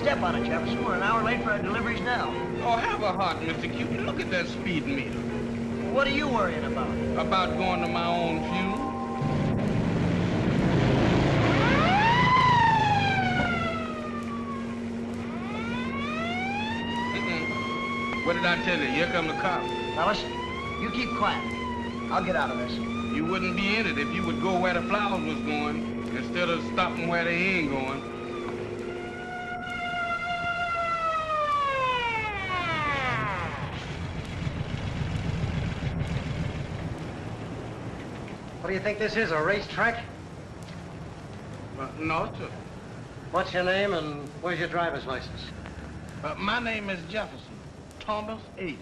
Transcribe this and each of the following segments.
Step on it, Jefferson. We're an hour late for our deliveries now. Oh, have a heart, Mr. Cupid. Look at that speed meter. What are you worrying about? About going to my own funeral. What did I tell you? Here come the cops. Now listen, you keep quiet. I'll get out of this. You wouldn't be in it if you would go where the flowers was going instead of stopping where they ain't going. What do you think this is, a racetrack? No, sir. What's your name and where's your driver's license? My name is Jefferson. Thomas H.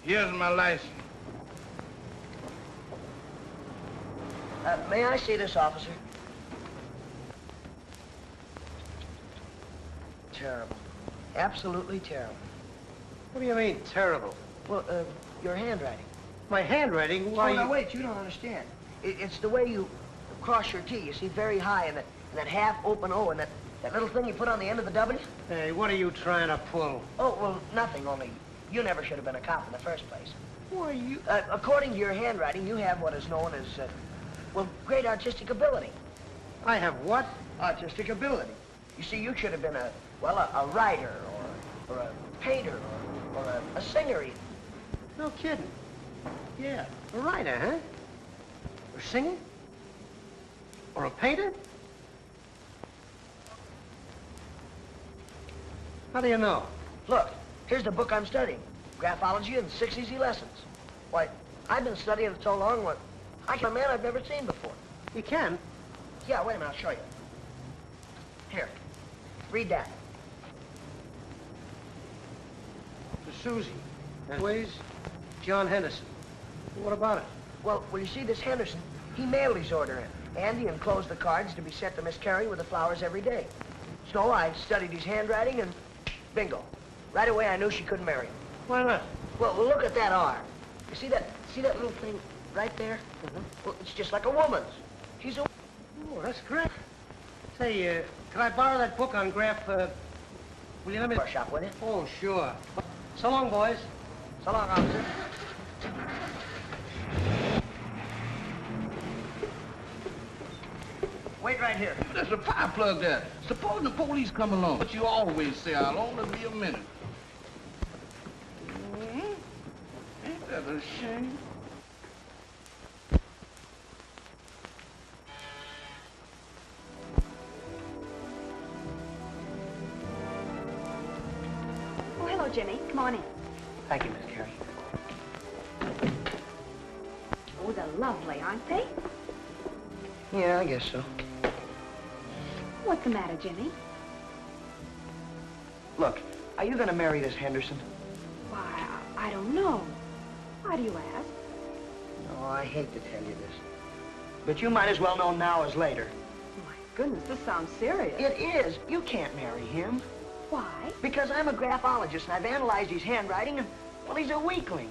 Here's my license. May I see this, officer? Terrible. Absolutely terrible. What do you mean, terrible? Well, your handwriting. My handwriting? Why? Oh, now, wait, you don't understand. It's the way you cross your T. You see, very high, and that half-open O, and that little thing you put on the end of the W. Hey, what are you trying to pull? Oh, well, nothing, only you never should have been a cop in the first place. Why, you... according to your handwriting, you have what is known as, well, great artistic ability. I have what? Artistic ability. You see, you should have been a writer, or a painter, or a singer, even. No kidding. Yeah, a writer, huh? Or singing? Or a painter? How do you know? Look, here's the book I'm studying. Graphology and 6 Easy Lessons. Why, I've been studying it so long, I can a man I've never seen before. You can? Yeah, wait a minute, I'll show you. Here, read that. To Susie. Anyways, John Henderson. What about it? Well, you see, this Henderson, he mailed his order in. And he enclosed the cards to be sent to Miss Carey with the flowers every day. So I studied his handwriting and bingo. Right away I knew she couldn't marry him. Why not? Well, look at that R. You see that little thing right there? Mm-hmm. Well, it's just like a woman's. She's a... Oh, that's great. Say, can I borrow that book on graph, will you let me... For a shop with you? Oh, sure. So long, boys. So long, officer. Wait right here. There's a fire plug there. Suppose the police come along. But you always say, I'll only be a minute. Ain't that a shame? Oh, hello, Jimmy. Come on in. Thank you, Miss Carey. Oh, they're lovely, aren't they? Yeah, I guess so. What's the matter, Jimmy? Look, are you gonna marry this Henderson? Why, I don't know. Why do you ask? No, I hate to tell you this. But you might as well know now as later. My goodness, this sounds serious. It is. You can't marry him. Why? Because I'm a graphologist and I've analyzed his handwriting and, well, he's a weakling.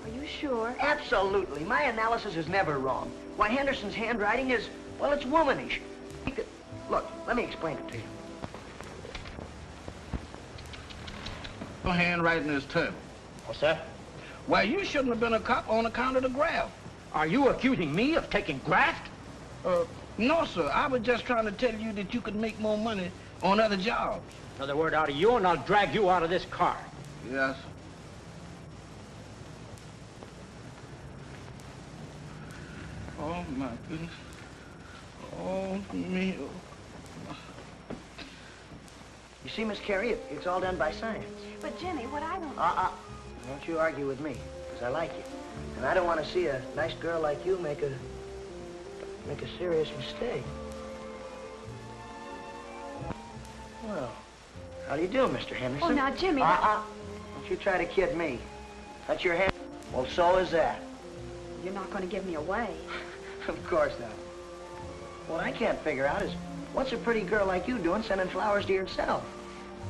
Are you sure? Absolutely. My analysis is never wrong. Why, Henderson's handwriting is, well, it's womanish. Look, let me explain it to you. Your handwriting is terrible. What's that? Why, you shouldn't have been a cop on account of the graft. Are you accusing me of taking graft? No, sir. I was just trying to tell you that you could make more money on other jobs. Another word out of you and I'll drag you out of this car. Yes. Oh, my goodness. Oh, me. You see, Miss Carey, it's all done by science. But, Jimmy, what I don't... Don't you argue with me, because I like you. And I don't want to see a nice girl like you make a serious mistake. Well, how do you do, Mr. Henderson? Oh, now, Jimmy... Don't you try to kid me. That's your hand. Well, so is that. You're not going to give me away. Of course not. What I can't figure out is, what's a pretty girl like you doing sending flowers to yourself?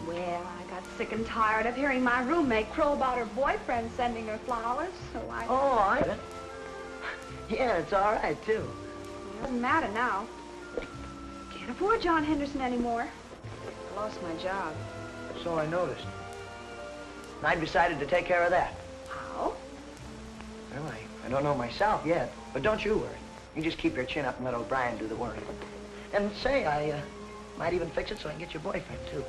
Well, I got sick and tired of hearing my roommate crow about her boyfriend sending her flowers, so I... Oh, I get it. Yeah, it's all right, too. It doesn't matter now. Can't afford John Henderson anymore. lost my job. So I noticed. And I decided to take care of that. How? Well, I don't know myself yet, but don't you worry. You just keep your chin up and let O'Brien do the worrying. And say, I might even fix it so I can get your boyfriend, too.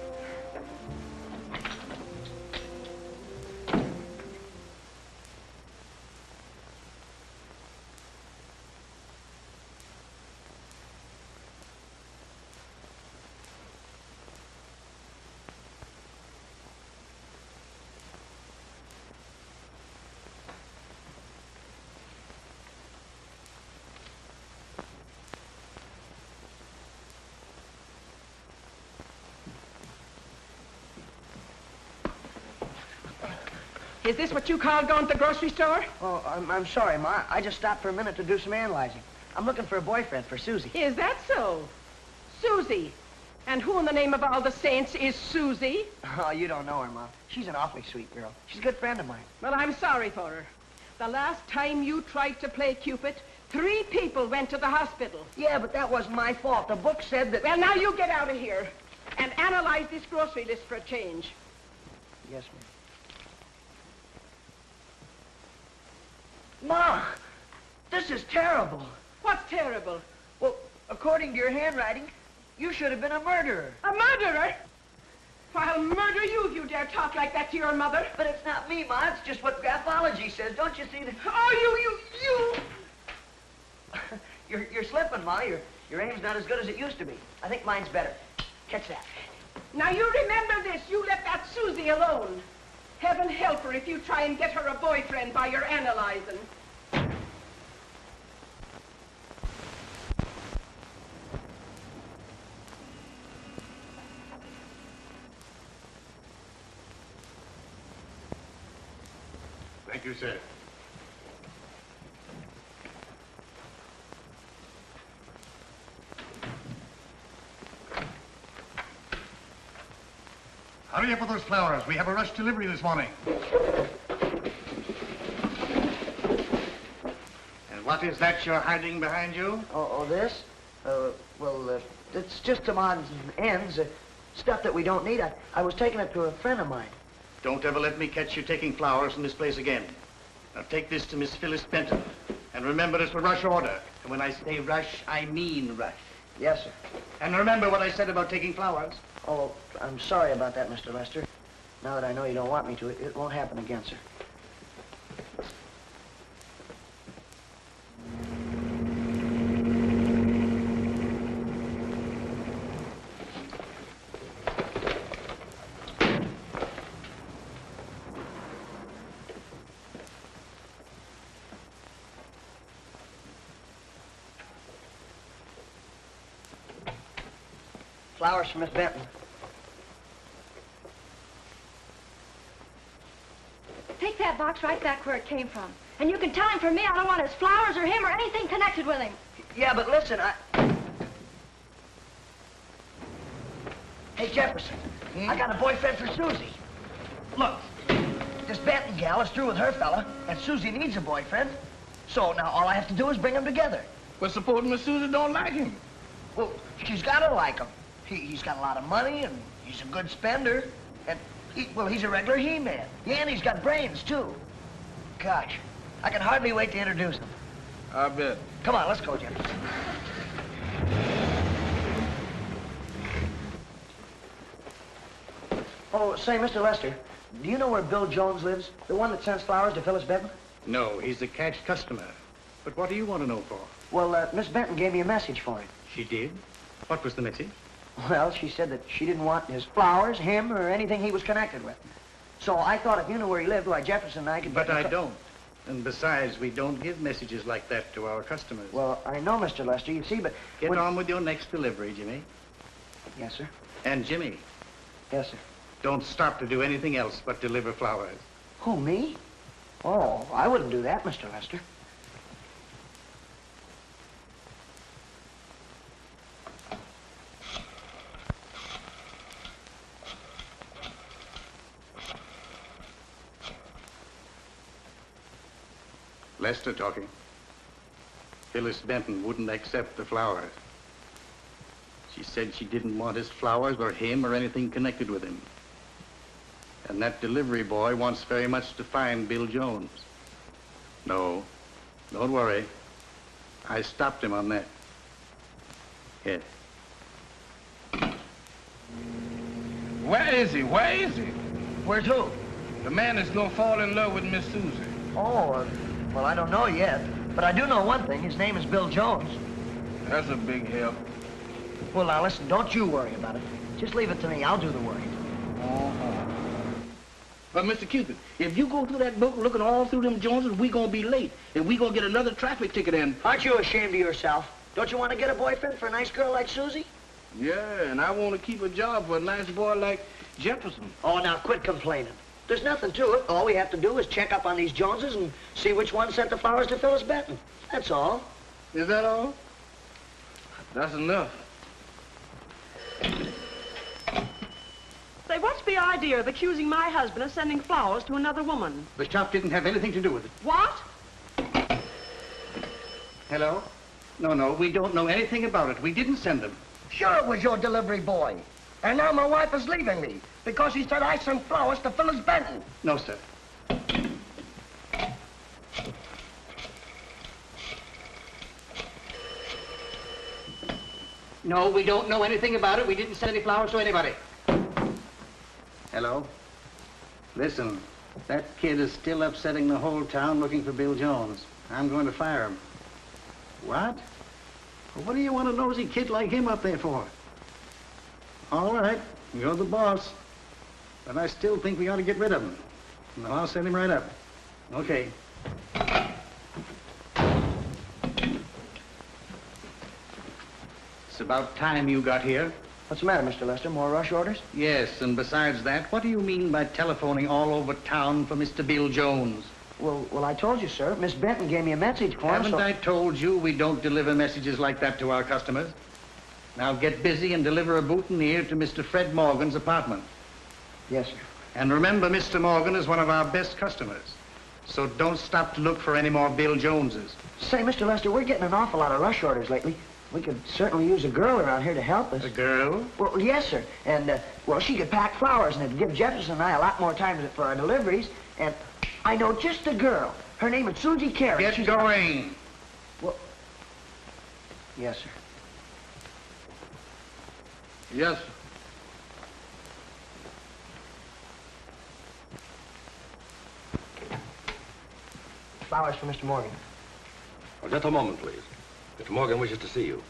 Is this what you call going to the grocery store? Oh, I'm sorry, Ma. I just stopped for a minute to do some analyzing. I'm looking for a boyfriend for Susie. Is that so? Susie. And who in the name of all the saints is Susie? Oh, you don't know her, Ma. She's an awfully sweet girl. She's a good friend of mine. Well, I'm sorry for her. The last time you tried to play Cupid, 3 people went to the hospital. Yeah, but that wasn't my fault. The book said that... Well, now you get out of here and analyze this grocery list for a change. Yes, ma'am. Ma, this is terrible. What's terrible? Well, according to your handwriting, you should have been a murderer. A murderer? Why, I'll murder you if you dare talk like that to your mother. But it's not me, Ma. It's just what graphology says. Don't you see that? Oh, you! You're slipping, Ma. Your aim's not as good as it used to be. I think mine's better. Catch that. Now, you remember this. You let that Susie alone. Heaven help her if you try and get her a boyfriend by your analyzing. Thank you, sir. Hurry up with those flowers. We have a rush delivery this morning. And what is that you're hiding behind you? Oh, this? It's just some odds and ends, stuff that we don't need. I was taking it to a friend of mine. Don't ever let me catch you taking flowers from this place again. Now take this to Miss Phyllis Benton. And remember, it's a rush order. And when I say rush, I mean rush. Yes, sir. And remember what I said about taking flowers. Oh, I'm sorry about that, Mr. Lester. Now that I know you don't want me to, it won't happen again, sir. Flowers for Miss Benton. Take that box right back where it came from. And you can tell him from me I don't want his flowers or him or anything connected with him. Yeah, but listen, Hey, Jefferson, I got a boyfriend for Susie. Look, this Benton gal is through with her fella, and Susie needs a boyfriend. So now all I have to do is bring them together. But supposing Miss Susie don't like him? Well, she's got to like him. He's got a lot of money, and he's a good spender. And, he's a regular he-man. Yeah, and he's got brains, too. Gosh, I can hardly wait to introduce him. I bet. Come on, let's go, Jefferson. Oh, say, Mr. Lester, do you know where Bill Jones lives? The one that sends flowers to Phyllis Benton? No, he's a cash customer. But what do you want to know for? Well, Miss Benton gave me a message for him. She did? What was the message? Well, she said that she didn't want his flowers, him, or anything he was connected with. So I thought if you knew where he lived, why, Jefferson and I could... But I don't. And besides, we don't give messages like that to our customers. Well, I know, Mr. Lester, you see, but... Get on with your next delivery, Jimmy. Yes, sir. And Jimmy, Yes, sir. don't stop to do anything else but deliver flowers. Who, me? Oh, I wouldn't do that, Mr. Lester. Lester talking. Phyllis Benton wouldn't accept the flowers. She said she didn't want his flowers or him or anything connected with him. And that delivery boy wants very much to find Bill Jones. No, don't worry. I stopped him on that. Yes. Where is he? Where is he? Where's who? The man that's gonna fall in love with Miss Susie. Oh, well, I don't know yet. But I do know one thing. His name is Bill Jones. That's a big help. Well, now, listen, don't you worry about it. Just leave it to me. I'll do the worrying. But, Mr. Cupid, if you go through that book looking all through them Joneses, we gonna be late. And we gonna get another traffic ticket in. Aren't you ashamed of yourself? Don't you want to get a boyfriend for a nice girl like Susie? Yeah, and I want to keep a job for a nice boy like Jefferson. Oh, now, quit complaining. There's nothing to it. All we have to do is check up on these Joneses and see which one sent the flowers to Phyllis Benton. That's all. Is that all? That's enough. Say, what's the idea of accusing my husband of sending flowers to another woman? The shop didn't have anything to do with it. What? Hello? No, we don't know anything about it. We didn't send them. Sure it was your delivery boy. And now my wife is leaving me because he said I sent flowers to Phyllis Benton. No, sir. No, we don't know anything about it. We didn't send any flowers to anybody. Hello? Listen, that kid is still upsetting the whole town looking for Bill Jones. I'm going to fire him. What? Well, what do you want a nosy kid like him up there for? All right, you're the boss. But I still think we ought to get rid of him. No, I'll send him right up. Okay. It's about time you got here. What's the matter, Mr. Lester? More rush orders? Yes, and besides that, what do you mean by telephoning all over town for Mr. Bill Jones? Well, I told you, sir. Miss Benton gave me a message for him, Haven't I told you we don't deliver messages like that to our customers? Now get busy and deliver a boutonniere to Mr. Fred Morgan's apartment. Yes, sir. And remember, Mr. Morgan is one of our best customers. So don't stop to look for any more Bill Joneses. Say, Mr. Lester, we're getting an awful lot of rush orders lately. We could certainly use a girl around here to help us. A girl? Well, yes, sir. And, well, she could pack flowers, and it'd give Jefferson and I a lot more time for our deliveries. And I know just a girl. Her name is Susie Carey. Get going. Well, yes, sir. Yes, sir. Flowers for Mr. Morgan. Oh, just a moment, please. Mr. Morgan wishes to see you.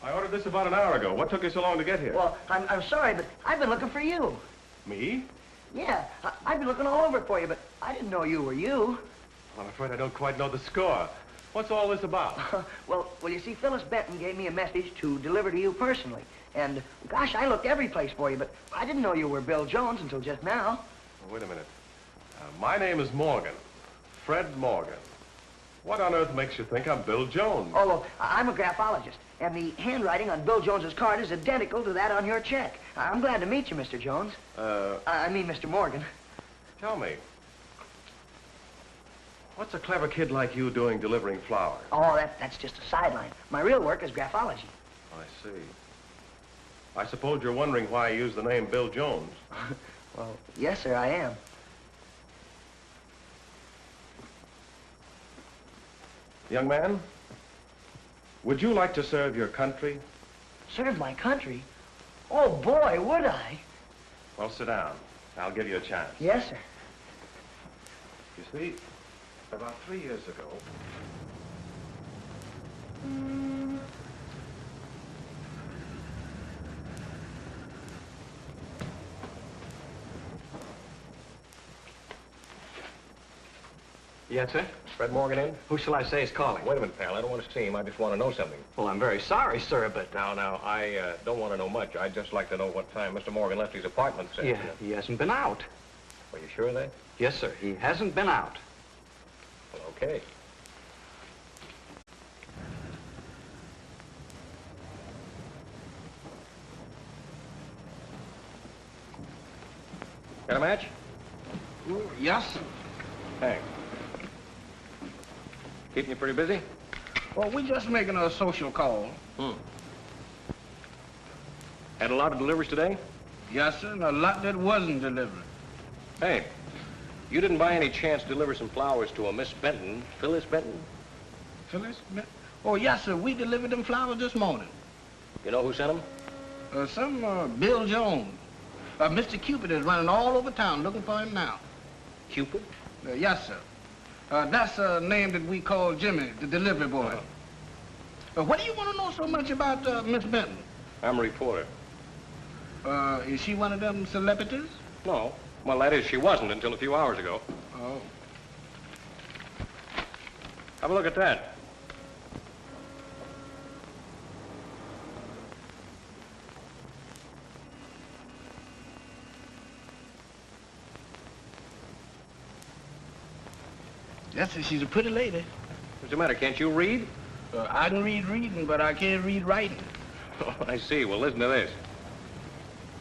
I ordered this about an hour ago. What took you so long to get here? Well, I'm sorry, but I've been looking for you. Me? Yeah, I've been looking all over for you, but I didn't know you were you. I'm afraid I don't quite know the score. What's all this about? Well, you see, Phyllis Benton gave me a message to deliver to you personally. And, gosh, I looked every place for you, but I didn't know you were Bill Jones until just now. Oh, wait a minute. My name is Morgan. Fred Morgan. What on earth makes you think I'm Bill Jones? Oh, well, I'm a graphologist, and the handwriting on Bill Jones's card is identical to that on your check. I'm glad to meet you, Mr. Jones. I mean, Mr. Morgan. Tell me, what's a clever kid like you doing delivering flowers? Oh, that's just a sideline. My real work is graphology. I see. I suppose you're wondering why I use the name Bill Jones. Well, yes, sir, I am. Young man, would you like to serve your country? Serve my country? Oh, boy, would I? Well, sit down. I'll give you a chance. Yes, sir. You see, about 3 years ago... Yes, sir? Fred Morgan in? Who shall I say is calling? Wait a minute, pal. I don't want to see him. I just want to know something. Well, I'm very sorry, sir, but... Now, I don't want to know much. I'd just like to know what time Mr. Morgan left his apartment, sir. Yeah, he hasn't been out. Are you sure of that? Yes, sir. He hasn't been out. Well, okay. Got a match? Yes? Thanks. Keeping you pretty busy? Well, we just making a social call. Had a lot of deliveries today? Yes, sir, and a lot that wasn't delivered. Hey, you didn't by any chance deliver some flowers to a Miss Benton, Phyllis Benton? Phyllis? Oh, yes, sir, we delivered them flowers this morning. You know who sent them? Some Bill Jones. Mr. Cupid is running all over town looking for him now. Cupid? Yes, sir. That's a name that we call Jimmy, the delivery boy. What do you want to know so much about Miss Benton? I'm a reporter. Is she one of them celebrities? No. Well, that is, she wasn't until a few hours ago. Oh. Have a look at that. Yes, sir, she's a pretty lady. What's the matter? Can't you read? I can read reading, but I can't read writing. Oh, I see. Well, listen to this.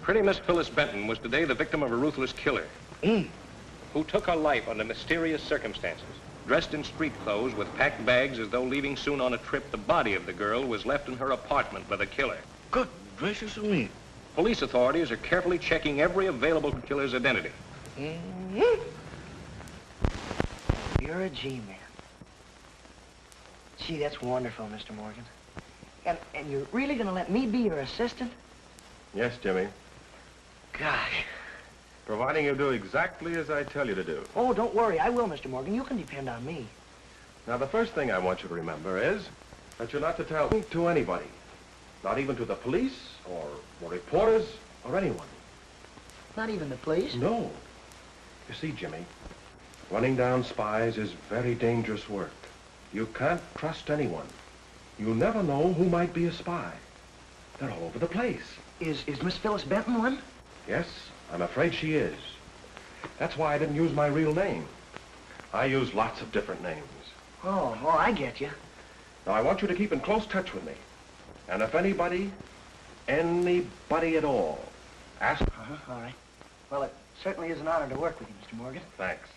Pretty Miss Phyllis Benton was today the victim of a ruthless killer who took her life under mysterious circumstances. Dressed in street clothes with packed bags as though leaving soon on a trip, the body of the girl was left in her apartment by the killer. Good gracious of me. Police authorities are carefully checking every available killer's identity. You're a G-man. Gee, that's wonderful, Mr. Morgan. And you're really gonna let me be your assistant? Yes, Jimmy. Gosh. Providing you do exactly as I tell you to do. Oh, don't worry. I will, Mr. Morgan. You can depend on me. Now, the first thing I want you to remember is that you're not to tell to anybody. Not even to the police or reporters or anyone. Not even the police? No. You see, Jimmy, running down spies is very dangerous work. You can't trust anyone. You never know who might be a spy. They're all over the place. Is Miss Phyllis Benton one? Yes, I'm afraid she is. That's why I didn't use my real name. I use lots of different names. Oh, I get you. Now, I want you to keep in close touch with me. And if anybody at all, ask... All right. Well, it certainly is an honor to work with you, Mr. Morgan. Thanks.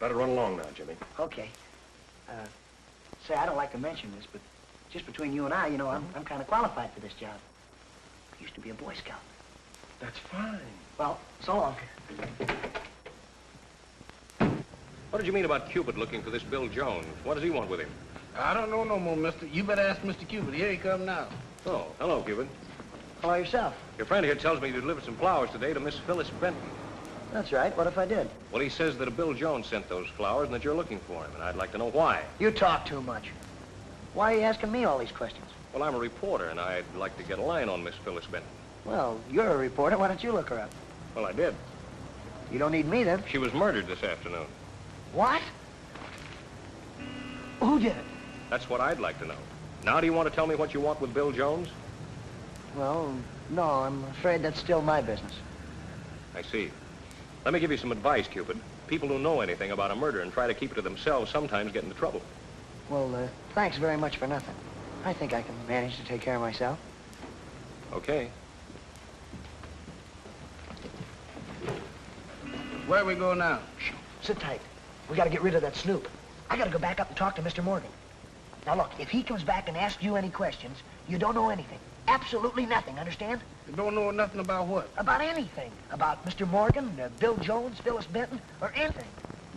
Better run along now, Jimmy. Okay. Say, I don't like to mention this, but just between you and I, you know, I'm kind of qualified for this job. I used to be a Boy Scout. That's fine. Well, so long. What did you mean about Cupid looking for this Bill Jones? What does he want with him? I don't know no more, mister. You better ask Mr. Cupid. Here he come now. Oh, hello, Cupid. Hello yourself. Your friend here tells me you delivered some flowers today to Miss Phyllis Benton. That's right. What if I did? Well, he says that a Bill Jones sent those flowers and that you're looking for him, and I'd like to know why. You talk too much. Why are you asking me all these questions? Well, I'm a reporter, and I'd like to get a line on Miss Phyllis Benton. Well, you're a reporter. Why don't you look her up? Well, I did. You don't need me, then. She was murdered this afternoon. What? Who did it? That's what I'd like to know. Now, do you want to tell me what you want with Bill Jones? Well, no, I'm afraid that's still my business. I see. Let me give you some advice, Cupid. People who know anything about a murder and try to keep it to themselves sometimes get into trouble. Well, thanks very much for nothing. I think I can manage to take care of myself. Okay. Where we go now? Shh, sit tight. We gotta get rid of that snoop. I gotta go back up and talk to Mr. Morgan. Now look, if he comes back and asks you any questions, you don't know anything. Absolutely nothing, understand? You don't know nothing about what? About anything. About Mr. Morgan, Bill Jones, Phyllis Benton, or anything.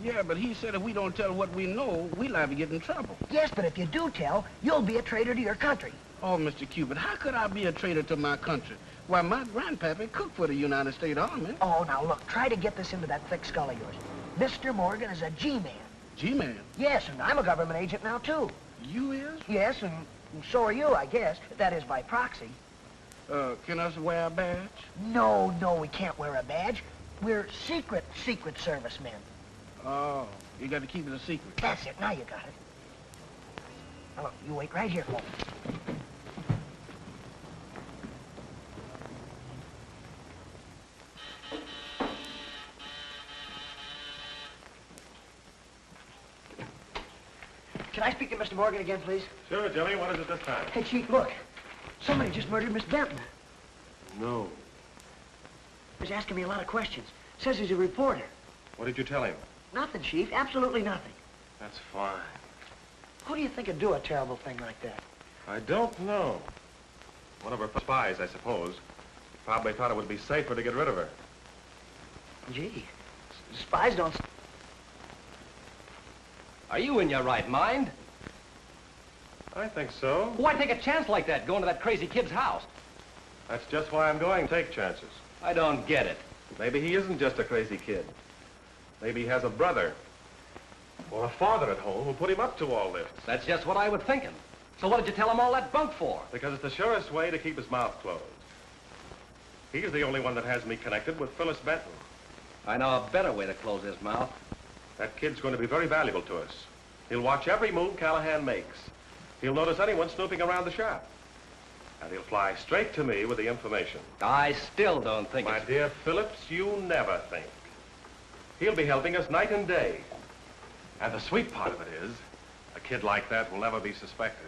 Yeah, but he said if we don't tell what we know, we liable to get in trouble. Yes, but if you do tell, you'll be a traitor to your country. Oh, Mr. Cupid, how could I be a traitor to my country? Why, my grandpappy cooked for the United States Army. Oh, now look, try to get this into that thick skull of yours. Mr. Morgan is a G-man. G-man? Yes, and I'm a government agent now, too. You is? Yes, and so are you, I guess. That is by proxy. Can us wear a badge? No, we can't wear a badge. We're secret Service men. Oh, you got to keep it a secret. That's it. Now you got it. Now, look, you wait right here for me. Can I speak to Mr. Morgan again, please? Sure, Jimmy. What is it this time? Hey, Chief, look. Somebody just murdered Miss Benton. No. He's asking me a lot of questions. Says he's a reporter. What did you tell him? Nothing, Chief. Absolutely nothing. That's fine. Who do you think would do a terrible thing like that? I don't know. One of her spies, I suppose. Probably thought it would be safer to get rid of her. Gee, spies don't... Are you in your right mind? I think so. Why take a chance like that, going to that crazy kid's house? That's just why I'm going to take chances. I don't get it. Maybe he isn't just a crazy kid. Maybe he has a brother or a father at home who put him up to all this. That's just what I was thinking. So what did you tell him all that bunk for? Because it's the surest way to keep his mouth closed. He's the only one that has me connected with Phyllis Benton. I know a better way to close his mouth. That kid's going to be very valuable to us. He'll watch every move Callahan makes. He'll notice anyone snooping around the shop. And he'll fly straight to me with the information. I still don't think My it's... dear Phillips, you never think. He'll be helping us night and day. And the sweet part of it is, a kid like that will never be suspected.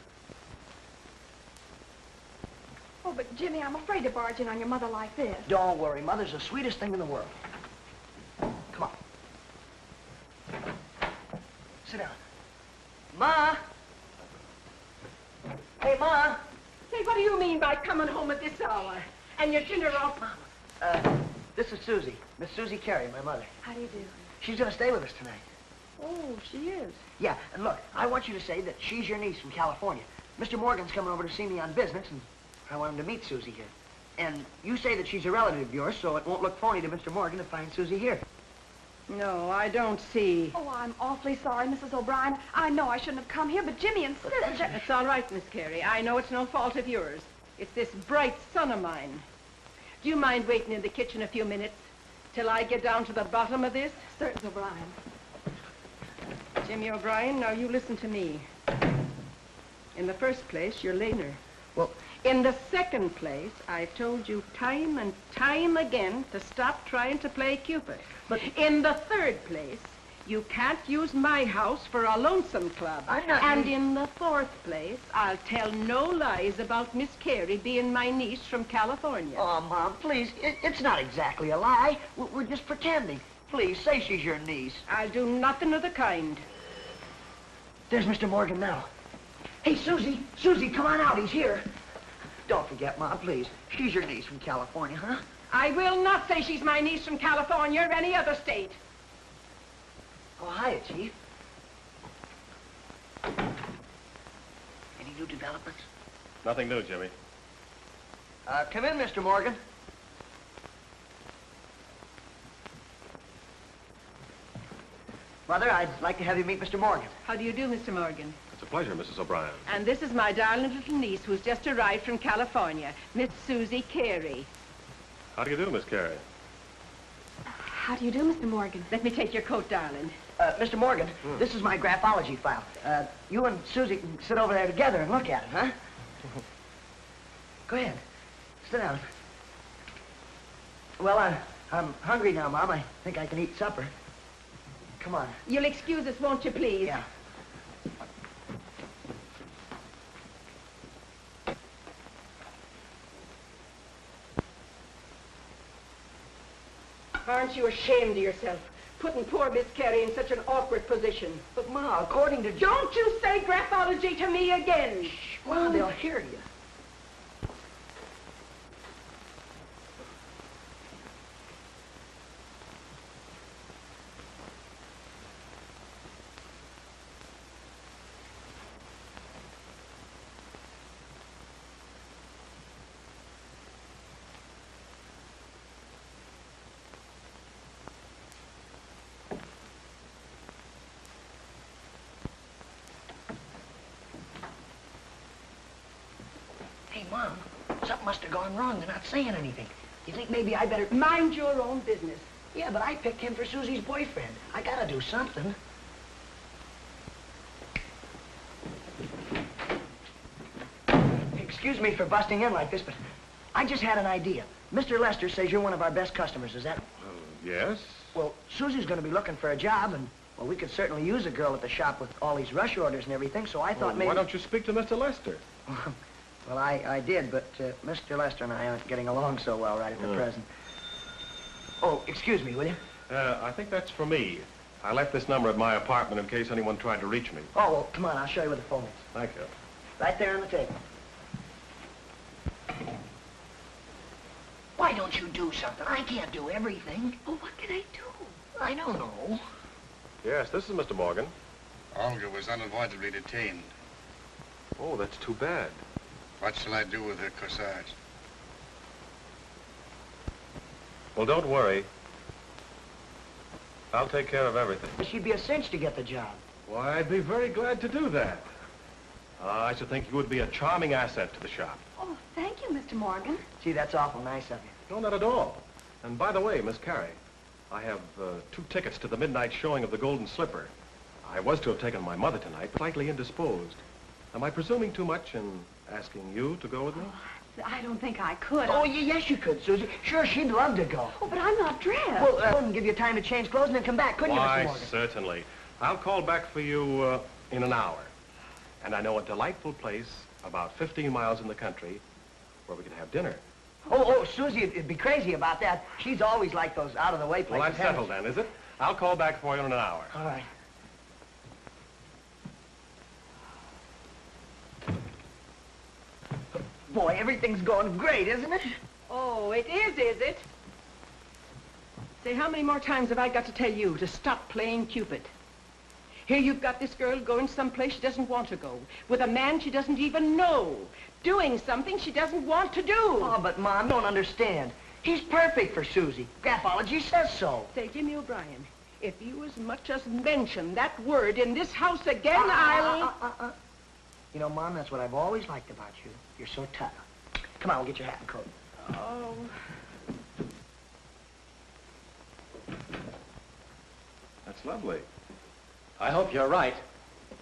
Oh, but Jimmy, I'm afraid to barge in on your mother like this. Don't worry, Mother's the sweetest thing in the world. Come on. Sit down. Ma! Hey, Ma! Say, what do you mean by coming home at this hour? And your dinner all... This is Susie. Miss Susie Carey, my mother. How do you do? She's gonna stay with us tonight. Oh, she is. Yeah, and look, I want you to say that she's your niece from California. Mr. Morgan's coming over to see me on business, and I want him to meet Susie here. And you say that she's a relative of yours, so it won't look phony to Mr. Morgan to find Susie here. No, I don't see. Oh, I'm awfully sorry, Mrs. O'Brien. I know I shouldn't have come here, but Jimmy insisted that... It's all right, Miss Carey. I know it's no fault of yours. It's this bright son of mine. Do you mind waiting in the kitchen a few minutes till I get down to the bottom of this? Certainly, O'Brien. Jimmy O'Brien, now you listen to me. In the first place, you're later. Well, in the second place, I've told you time and time again to stop trying to play Cupid. But in the third place, you can't use my house for a lonesome club. I'm not... And in the fourth place, I'll tell no lies about Miss Carey being my niece from California. Oh, Mom, please, it's not exactly a lie. We're just pretending. Please, say she's your niece. I'll do nothing of the kind. There's Mr. Morgan now. Hey, Susie, Susie, come on out. He's here. Don't forget, Mom, please. She's your niece from California, huh? I will not say she's my niece from California or any other state. Oh, hiya, Chief. Any new developments? Nothing new, Jimmy. Come in, Mr. Morgan. Mother, I'd like to have you meet Mr. Morgan. How do you do, Mr. Morgan? It's a pleasure, Mrs. O'Brien. And this is my darling little niece who's just arrived from California, Miss Susie Carey. How do you do, Miss Carey? How do you do, Mr. Morgan? Let me take your coat, darling. Mr. Morgan, this is my graphology file. You and Susie can sit over there together and look at it, huh? Go ahead. Sit down. Well, I'm hungry now, Mom. I think I can eat supper. Come on. You'll excuse us, won't you, please? Yeah. Aren't you ashamed of yourself, putting poor Miss Carey in such an awkward position? But, Ma, according to... Don't you say graphology to me again! Shh, Ma, they'll hear you. Hey, Mom, something must have gone wrong. They're not saying anything. You think maybe I better... Mind your own business. Yeah, but I picked him for Susie's boyfriend. I gotta do something. Excuse me for busting in like this, but I just had an idea. Mr. Lester says you're one of our best customers, is that? Yes. Well, Susie's gonna be looking for a job, and, well, we could certainly use a girl at the shop with all these rush orders and everything, so I thought maybe... Why don't you speak to Mr. Lester? Well, I did, but Mr. Lester and I aren't getting along so well right at the present. Oh, excuse me, will you? I think that's for me. I left this number at my apartment in case anyone tried to reach me. Oh, well, come on, I'll show you where the phone is. Thank you. Right there on the table. Why don't you do something? I can't do everything. Oh, what can I do? I don't know. Yes, this is Mr. Morgan. Olga was unavoidably detained. Oh, that's too bad. What shall I do with her corsage? Well, don't worry. I'll take care of everything. She'd be a cinch to get the job. Why, I'd be very glad to do that. I should think you would be a charming asset to the shop. Oh, thank you, Mr. Morgan. Gee, that's awful nice of you. No, not at all. And by the way, Miss Carey, I have 2 tickets to the midnight showing of The Golden Slipper. I was to have taken my mother tonight, but slightly indisposed. Am I presuming too much in asking you to go with me? Oh, I don't think I could. Oh, yes, you could, Susie. Sure, she'd love to go. Oh, but I'm not dressed. Well, wouldn't give you time to change clothes and then come back, couldn't you, Mr. Morgan? Certainly. I'll call back for you in an hour. And I know a delightful place about 15 miles in the country where we can have dinner. Oh, Susie would be crazy about that. She's always like those out-of-the-way places. Well, that's settled then, is it? I'll call back for you in an hour. All right. Boy, everything's going great, isn't it? Oh, it is it? Say, how many more times have I got to tell you to stop playing Cupid? Here you've got this girl going someplace she doesn't want to go, with a man she doesn't even know, doing something she doesn't want to do. Oh, but Mom, don't understand. He's perfect for Susie. Graphology says so. Say, Jimmy O'Brien, if you as much as mention that word in this house again, I'll... You know, Mom, that's what I've always liked about you. You're so tough. Come on, we'll get your hat and coat. Oh. That's lovely. I hope you're right.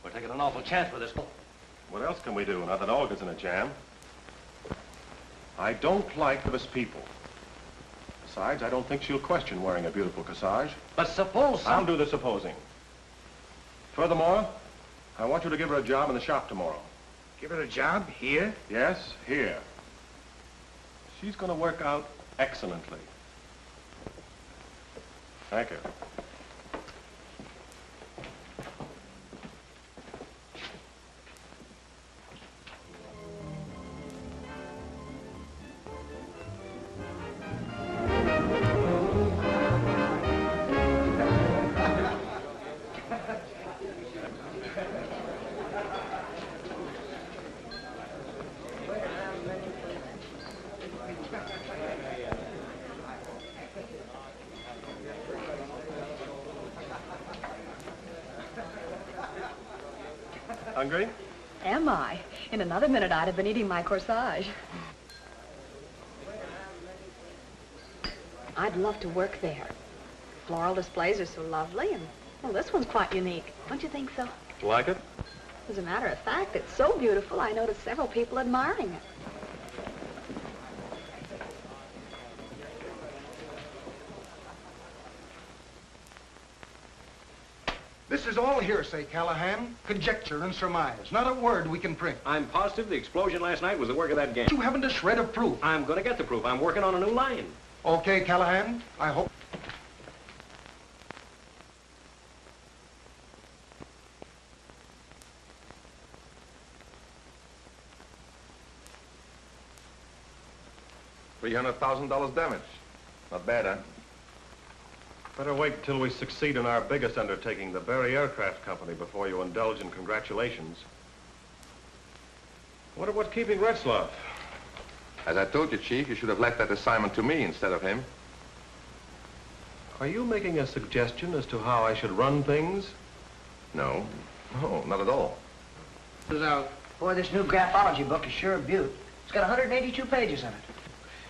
We're taking an awful chance with this. What else can we do now that Olga's in a jam? I don't like nervous people. Besides, I don't think she'll question wearing a beautiful corsage. But suppose I'll do the supposing. Furthermore, I want you to give her a job in the shop tomorrow. Give her a job here? Yes, here. She's going to work out excellently. Thank you. Hungry? Am I? In another minute, I'd have been eating my corsage. I'd love to work there. Floral displays are so lovely, and, well, this one's quite unique. Don't you think so? Like it? As a matter of fact, it's so beautiful, I noticed several people admiring it. This is all hearsay, Callahan. Conjecture and surmise. Not a word we can print. I'm positive the explosion last night was the work of that gang. You haven't a shred of proof. I'm going to get the proof. I'm working on a new line. Okay, Callahan. I hope... $300,000 damage. Not bad, huh? Better wait until we succeed in our biggest undertaking, the Berry Aircraft Company, before you indulge in congratulations. Wonder what's keeping Retzloff? As I told you, Chief, you should have left that assignment to me instead of him. Are you making a suggestion as to how I should run things? No. No, not at all. Boy, this new graphology book is sure a beaut. It's got 182 pages in it.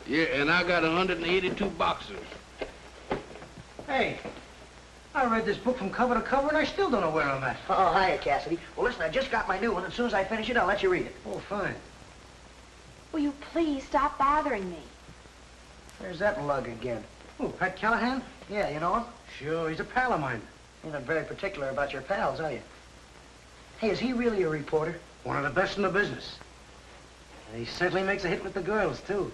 Yeah, and I got 182 boxes. Hey, I read this book from cover to cover, and I still don't know where I'm at. Oh, hiya, Cassidy. Well, listen, I just got my new one. As soon as I finish it, I'll let you read it. Oh, fine. Will you please stop bothering me? There's that lug again. Oh, Pat Callahan? Yeah, you know him? Sure, he's a pal of mine. You're not very particular about your pals, are you? Hey, is he really a reporter? One of the best in the business. And he certainly makes a hit with the girls, too.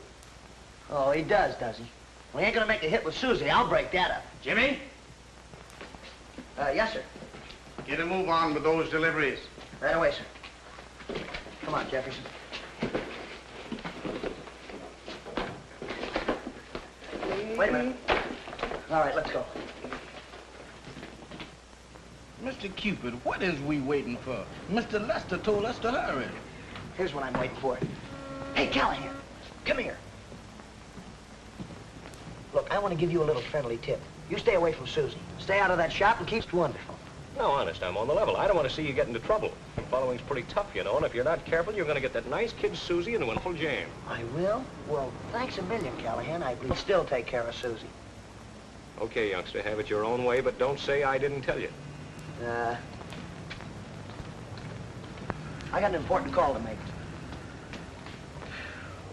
Oh, he does he? Well, he ain't gonna make a hit with Susie. I'll break that up. Jimmy? Yes, sir. Get a move on with those deliveries. Right away, sir. Come on, Jefferson. Wait a minute. All right, let's go. Mr. Cupid, what is we waiting for? Mr. Lester told us to hurry. Here's what I'm waiting for. Hey, Callahan, come here. Look, I want to give you a little friendly tip. You stay away from Susie. Stay out of that shop and keep it wonderful. No, honest, I'm on the level. I don't want to see you get into trouble. Following's pretty tough, you know, and if you're not careful, you're going to get that nice kid Susie into a full jam. I will? Well, thanks a million, Callahan. I will still take care of Susie. Okay, youngster, have it your own way, but don't say I didn't tell you. I got an important call to make.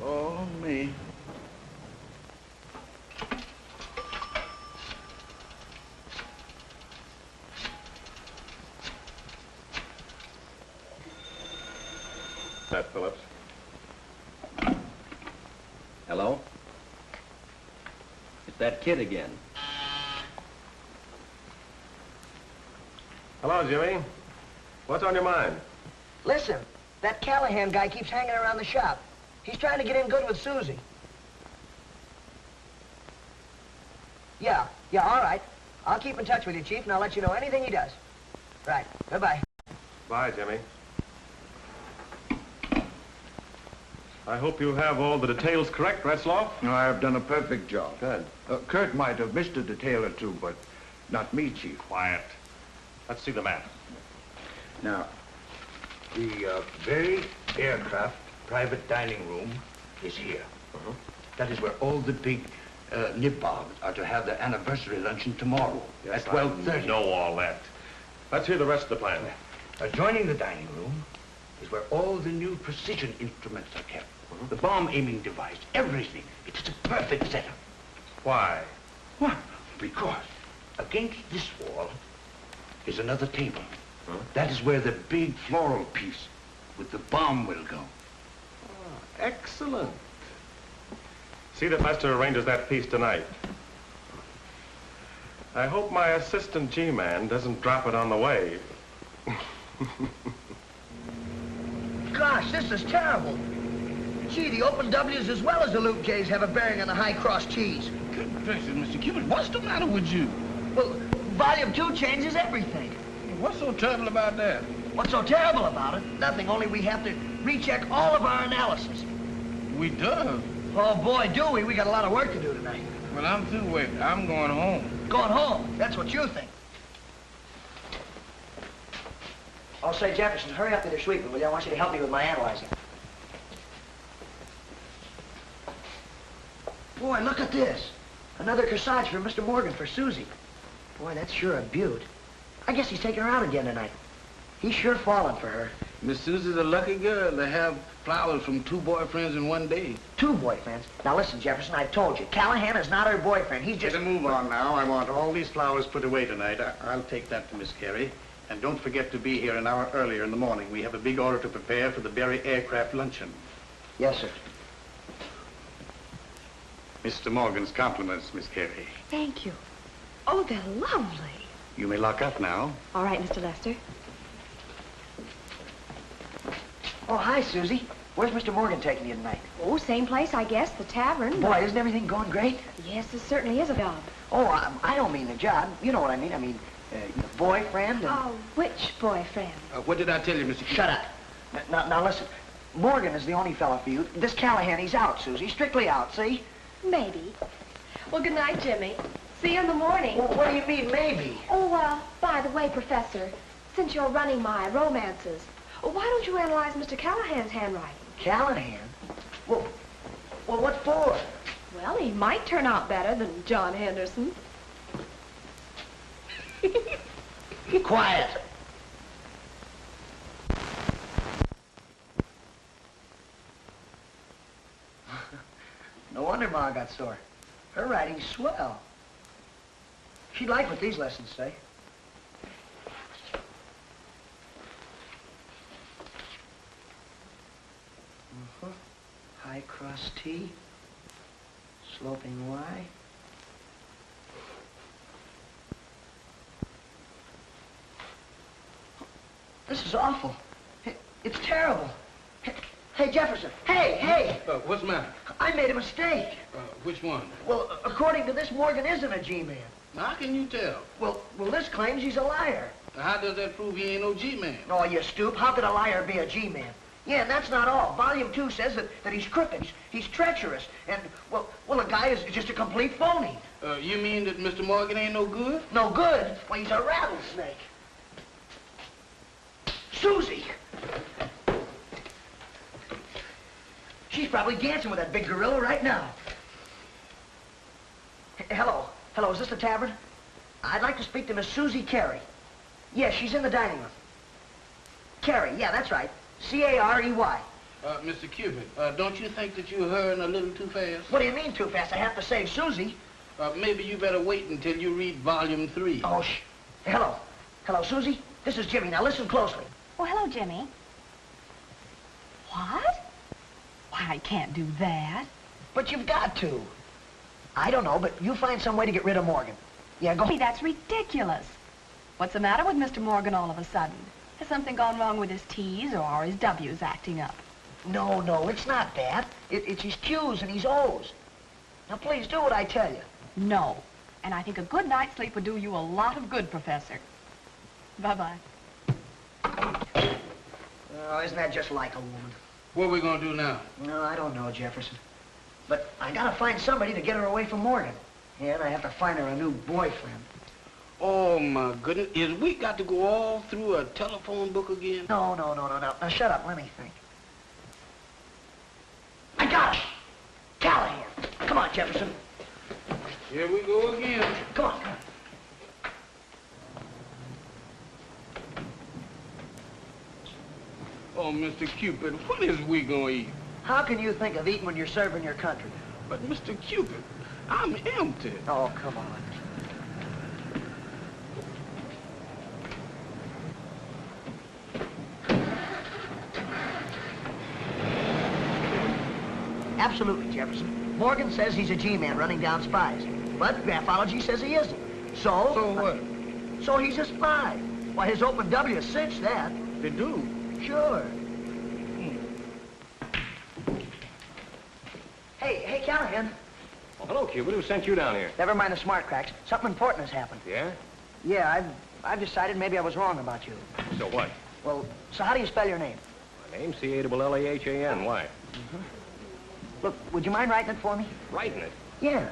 Oh, me. That, Phillips. Hello? It's that kid again. Hello, Jimmy. What's on your mind? Listen, that Callahan guy keeps hanging around the shop. He's trying to get in good with Susie. Yeah, all right. I'll keep in touch with you, Chief, and I'll let you know anything he does. Right, goodbye. Bye, Jimmy. I hope you have all the details correct, Retzloff. No, I have done a perfect job. Good. Kurt might have missed a detail or two, but not me, Chief. Quiet. Let's see the map. Now, the very aircraft private dining room is here. That is where all the big nibobs are to have their anniversary luncheon tomorrow at 12:30. I know all that. Let's hear the rest of the plan. Adjoining the dining room is where all the new precision instruments are kept. The bomb aiming device, everything. It's a perfect setup. Why? Well, because against this wall is another table. That is where the big floral piece with the bomb will go. Excellent. See that Lester arranges that piece tonight. I hope my assistant G-man doesn't drop it on the way. Gosh, this is terrible. Gee, the open W's as well as the loop J's have a bearing on the high cross T's. Good gracious, Mr. Cupid, what's the matter with you? Well, volume 2 changes everything. What's so terrible about that? What's so terrible about it? Nothing, only we have to recheck all of our analysis. We do. Oh, boy, do we. We got a lot of work to do tonight. Well, I'm through waiting. I'm going home. Going home? That's what you think. Oh, say, Jefferson, hurry up with your sweeping, will you? I want you to help me with my analyzing. Boy, look at this. Another corsage for Mr. Morgan for Susie. Boy, that's sure a beaut. I guess he's taking her out again tonight. He's sure falling for her. Miss Susie's a lucky girl to have flowers from 2 boyfriends in one day. 2 boyfriends? Now listen, Jefferson, I've told you. Callahan is not her boyfriend. He's just... Get a move on now. I want all these flowers put away tonight. I'll take that to Miss Carey. And don't forget to be here an hour earlier in the morning. We have a big order to prepare for the Berry Aircraft luncheon. Yes, sir. Mr. Morgan's compliments, Miss Carey. Thank you. Oh, they're lovely. You may lock up now. All right, Mr. Lester. Oh, hi, Susie. Where's Mr. Morgan taking you tonight? Oh, same place, I guess, the tavern. Boy, isn't everything going great? Yes, this certainly is a job. Oh, I don't mean the job. You know what I mean. I mean, your boyfriend and... Oh, which boyfriend? What did I tell you, Mr. Cupid? Shut up. Now, listen. Morgan is the only fella for you. This Callahan, he's out, Susie. Strictly out, see? Maybe. Well, good night, Jimmy. See you in the morning. Well, what do you mean, maybe? Oh, by the way, Professor, since you're running my romances, why don't you analyze Mr. Callahan's handwriting? Callahan? Well, what for? Well, he might turn out better than John Henderson. Quiet. No wonder Ma got sore. Her writing's swell. She'd like what these lessons say. High cross T, sloping Y. This is awful. It's terrible. Hey, Jefferson. Hey! What's the matter? I made a mistake. Which one? Well, according to this, Morgan isn't a G-man. How can you tell? Well, this claims he's a liar. How does that prove he ain't no G-man? Oh, you stoop. How could a liar be a G-man? Yeah, and that's not all. Volume 2 says that he's crooked, he's treacherous, and, well, a guy is just a complete phony. You mean that Mr. Morgan ain't no good? No good? Well, he's a rattlesnake. Susie! She's probably dancing with that big gorilla right now. Hello, is this the tavern? I'd like to speak to Miss Susie Carey. Yes, she's in the dining room. Carey, yeah, that's right. C-A-R-E-Y. Mr. Cupid, don't you think that you're hurrying a little too fast? What do you mean too fast? I have to save Susie. Maybe you better wait until you read volume 3. Oh, shh. Hello, Susie. This is Jimmy. Now listen closely. Oh, hello, Jimmy. What? Why, I can't do that. But you've got to. I don't know, but you find some way to get rid of Morgan. Yeah, go. Hey, that's ridiculous. What's the matter with Mr. Morgan all of a sudden? Has something gone wrong with his T's or are his W's acting up? No, it's not that. It's his Q's and his O's. Now, please do what I tell you. No. And I think a good night's sleep would do you a lot of good, Professor. Bye-bye. Oh, isn't that just like a woman? What are we gonna do now? No, I don't know, Jefferson. But I gotta find somebody to get her away from Morgan. And I have to find her a new boyfriend. Oh, my goodness. Is we got to go all through a telephone book again? No. Now, shut up. Let me think. I got it! Callahan. Come on, Jefferson. Here we go again. Come on. Oh, Mr. Cupid, what is we gonna eat? How can you think of eating when you're serving your country? But, Mr. Cupid, I'm empty. Oh, come on. Absolutely, Jefferson. Morgan says he's a G-man running down spies. But graphology says he isn't. So... So what? So he's a spy. Why, his open W cinched that. They do? Sure. Hey, Callahan. Oh, hello, Cupid. Who sent you down here? Never mind the smart cracks. Something important has happened. Yeah? Yeah, I've decided maybe I was wrong about you. So what? Well, so how do you spell your name? My name's C-A-L-L-A-H-A-N. Why? Look, would you mind writing it for me? Writing it? Yeah.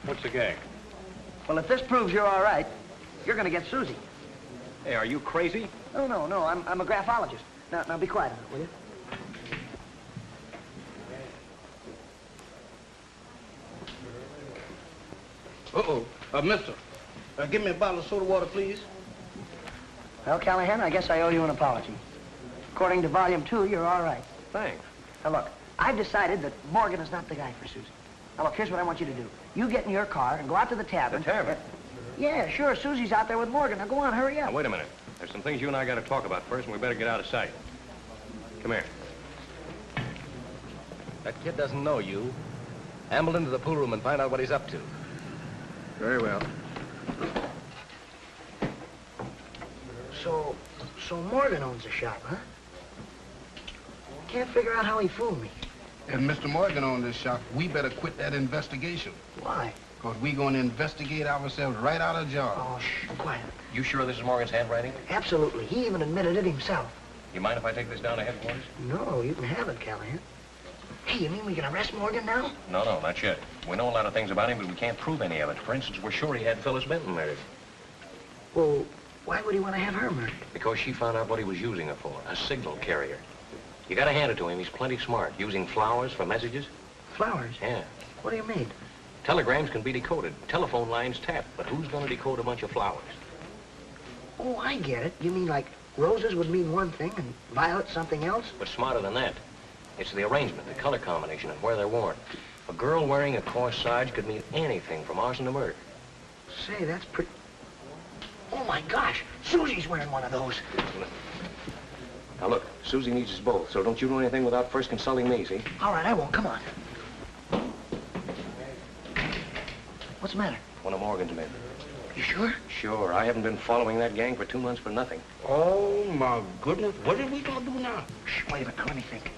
What's the gag? Well, if this proves you're all right, you're gonna get Susie. Hey, are you crazy? No, I'm a graphologist. Now be quiet a minute, will you? Mister, give me a bottle of soda water, please. Well, Callahan, I guess I owe you an apology. According to volume 2, you're all right. Thanks. Now, look, I've decided that Morgan is not the guy for Susie. Now, look, here's what I want you to do. You get in your car and go out to the tavern. The tavern? Yeah, sure. Susie's out there with Morgan. Now, go on, hurry up. Now, wait a minute. There's some things you and I got to talk about first, and we better get out of sight. Come here. That kid doesn't know you. Amble into the pool room and find out what he's up to. Very well. So Morgan owns the shop, huh? Can't figure out how he fooled me. If Mr. Morgan owns this shop, we better quit that investigation. Why? Because we're going to investigate ourselves right out of job. Oh, shh, quiet. You sure this is Morgan's handwriting? Absolutely. He even admitted it himself. You mind if I take this down to headquarters? No, you can have it, Callahan. Hey, you mean we can arrest Morgan now? No, not yet. We know a lot of things about him, but we can't prove any of it. For instance, we're sure he had Phyllis Benton murdered. Well, why would he want to have her murdered? Because she found out what he was using her for, a signal carrier. You gotta hand it to him. He's plenty smart, using flowers for messages. Flowers? Yeah. What do you mean? Telegrams can be decoded, telephone lines tapped, but who's going to decode a bunch of flowers? Oh, I get it. You mean like roses would mean one thing and violets something else? But smarter than that. It's the arrangement, the color combination, and where they're worn. A girl wearing a corsage could mean anything from arson to murder. Say, that's pretty... Oh, my gosh. Susie's wearing one of those. Now, look, Susie needs us both, so don't you do anything without first consulting me, see? All right, I won't. Come on. What's the matter? One of Morgan's men. You sure? Sure. I haven't been following that gang for 2 months for nothing. Oh, my goodness. What are we going to do now? Shh, wait a minute. Now, let me think.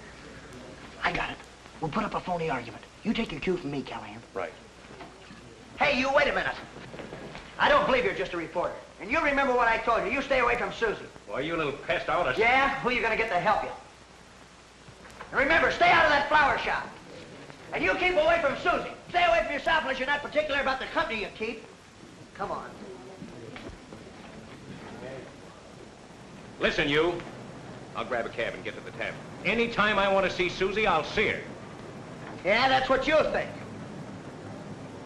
I got it. We'll put up a phony argument. You take your cue from me, Callahan. Right. Hey, you, wait a minute. I don't believe you're just a reporter. And you remember what I told you. You stay away from Susie. Why, you little pest out. Yeah? Who are you going to get to help you? And remember, stay out of that flower shop. And you keep away from Susie. Stay away from yourself unless you're not particular about the company you keep. Come on. Listen, you. I'll grab a cab and get to the tavern. Anytime I want to see Susie, I'll see her. Yeah, that's what you think.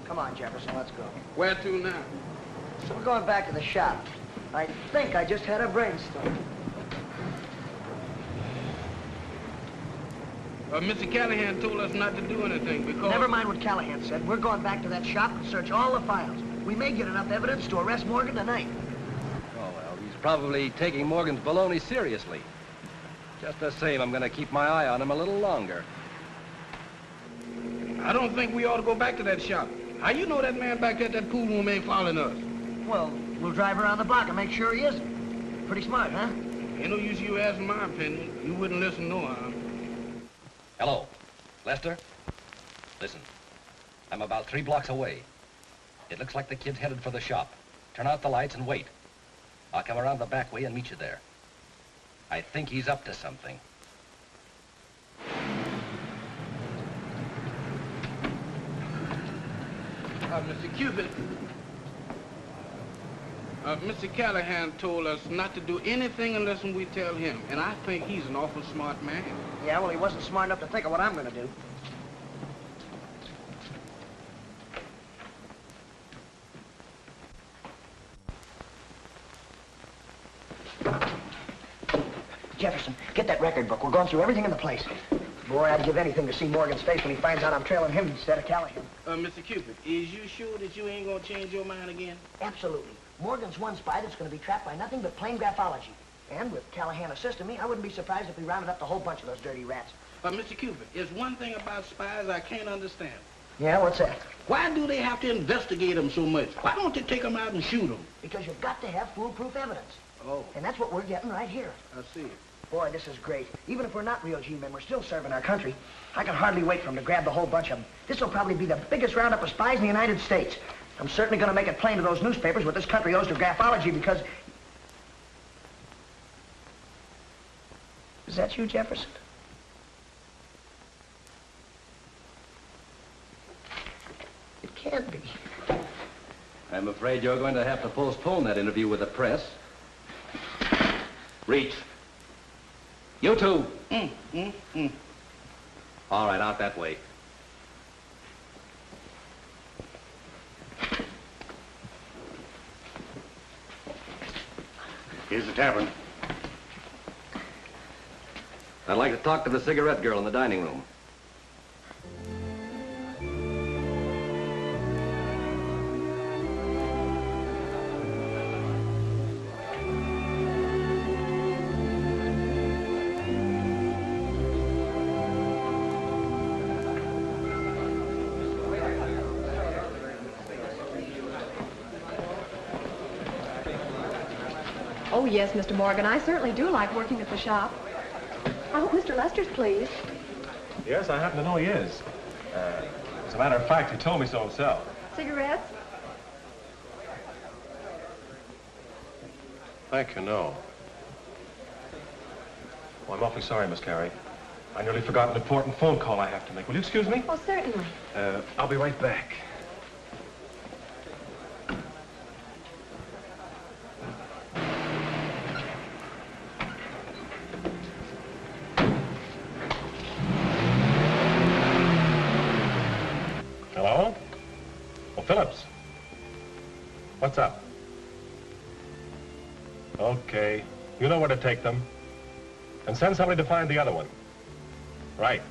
Come on, Jefferson, let's go. Where to now? So we're going back to the shop. I think I just had a brainstorm. Mr. Callahan told us not to do anything because... Never mind what Callahan said. We're going back to that shop and search all the files. We may get enough evidence to arrest Morgan tonight. Oh, well, he's probably taking Morgan's baloney seriously. Just the same, I'm going to keep my eye on him a little longer. I don't think we ought to go back to that shop. How you know that man back at that pool room ain't following us? Well, we'll drive around the block and make sure he isn't. Pretty smart, huh? Ain't no use you asking my opinion. You wouldn't listen no how. Hello, Lester? Listen, I'm about 3 blocks away. It looks like the kid's headed for the shop. Turn out the lights and wait. I'll come around the back way and meet you there. I think he's up to something. Mr. Cupid, Mr. Callahan told us not to do anything unless we tell him, and I think he's an awful smart man. Yeah, well, he wasn't smart enough to think of what I'm going to do. Jefferson, get that record book. We're going through everything in the place. Boy, I'd give anything to see Morgan's face when he finds out I'm trailing him instead of Callahan. Mr. Cupid, is you sure that you ain't gonna change your mind again? Absolutely. Morgan's one spy that's going to be trapped by nothing but plain graphology. And with Callahan assisting me, I wouldn't be surprised if we rounded up the whole bunch of those dirty rats. Mr. Cupid, there's one thing about spies I can't understand. Yeah, what's that? Why do they have to investigate them so much? Why don't they take them out and shoot them? Because you've got to have foolproof evidence. Oh. And that's what we're getting right here. I see. Boy, this is great. Even if we're not real G-men, we're still serving our country. I can hardly wait for them to grab the whole bunch of them. This will probably be the biggest roundup of spies in the United States. I'm certainly going to make it plain to those newspapers what this country owes to graphology because... Is that you, Jefferson? It can't be. I'm afraid you're going to have to postpone that interview with the press. Reach. You two. All right, out that way. Here's the tavern. I'd like to talk to the cigarette girl in the dining room. Oh, yes, Mr. Morgan. I certainly do like working at the shop. I hope Mr. Lester's pleased. Yes, I happen to know he is. As a matter of fact, he told me so himself. Cigarettes? Thank you, no. Oh, I'm awfully sorry, Miss Carey. I nearly forgot an important phone call I have to make. Will you excuse me? Oh, certainly. I'll be right back. Phillips. What's up? Okay. You know where to take them. And send somebody to find the other one. Right.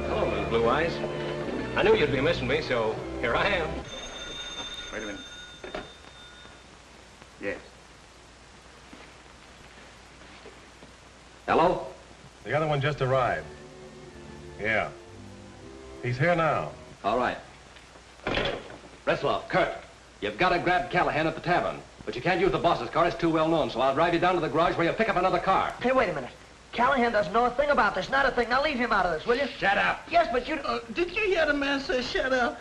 Hello, Miss Blue Eyes. I knew you'd be missing me, so here I am. Wait a minute. Yes. Hello? The other one just arrived. Yeah. He's here now. All right. Bresloff, Kurt, you've got to grab Callahan at the tavern. But you can't use the boss's car. It's too well known, so I'll drive you down to the garage where you pick up another car. Hey, wait a minute. Callahan doesn't know a thing about this. Not a thing. Now leave him out of this, will you? Shut up. Yes, but you... Did you hear the man say shut up?